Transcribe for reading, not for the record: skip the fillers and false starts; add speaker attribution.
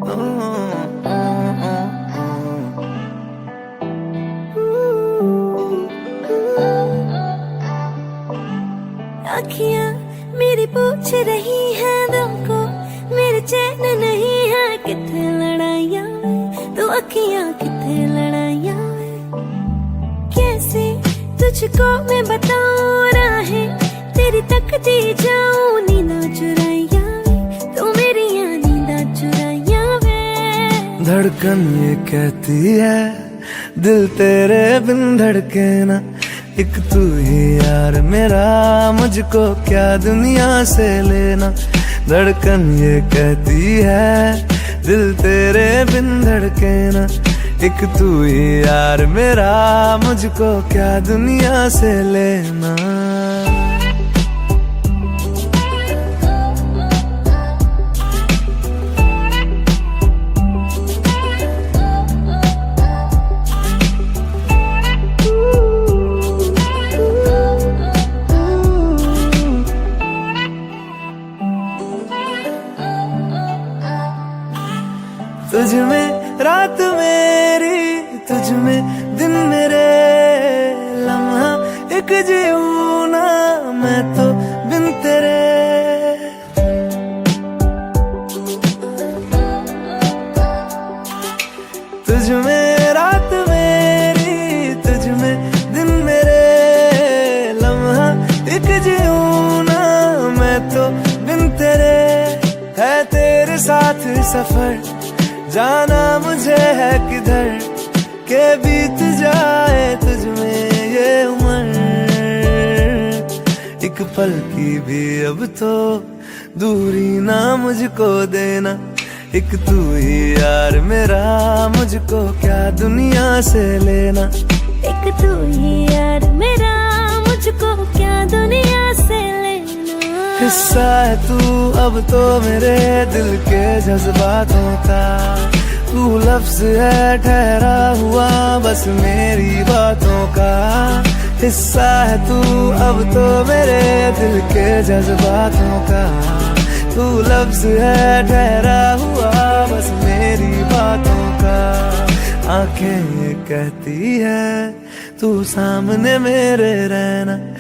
Speaker 1: आँखियाँ मेरी पूछ रही हैं दिल को, मेरे चैन नहीं है किथे लड़ाइयाँ तो अखियाँ किथे लड़ाइयाँ। कैसे तुझको मैं बताऊँ राहें तेरी तकती जाऊँ, नींदा चुराइया तो मेरी यहाँ नींदा चुराइया वे।
Speaker 2: धड़कन ये कहती है दिल तेरे बिन धड़के ना, एक तू ही यार मेरा, मुझको क्या दुनिया से लेना। धड़कन ये कहती है दिल तेरे बिन धड़के ना, एक तू ही यार मेरा, मुझको क्या दुनिया से लेना। तुझ में रात मेरी, तुझ में दिन मेरे, लम्हा एक जीऊँ ना मैं तो बिन तेरे। तुझ में रात मेरी, तुझ में दिन मेरे, लम्हा एक जीऊँ ना मैं तो बिन तेरे। है तेरे साथ सफर जाना मुझे है किधर, के बीत जाए तुझ में ये उम्र। एक पल की भी अब तो दूरी ना मुझको देना, एक तू ही यार मेरा, मुझको क्या दुनिया से लेना।
Speaker 1: एक तू ही यार मेरा, मुझको क्या दुनिया से लेना।
Speaker 2: हिस्सा है तू अब तो मेरे दिल के जज्बातों का, तू लफ्ज है ठहरा हुआ बस मेरी बातों का। हिस्सा है तू अब तो मेरे दिल के जज्बातों का, तू लफ्ज है ठहरा हुआ बस मेरी बातों का। आंखें ये कहती है तू सामने मेरे रहना,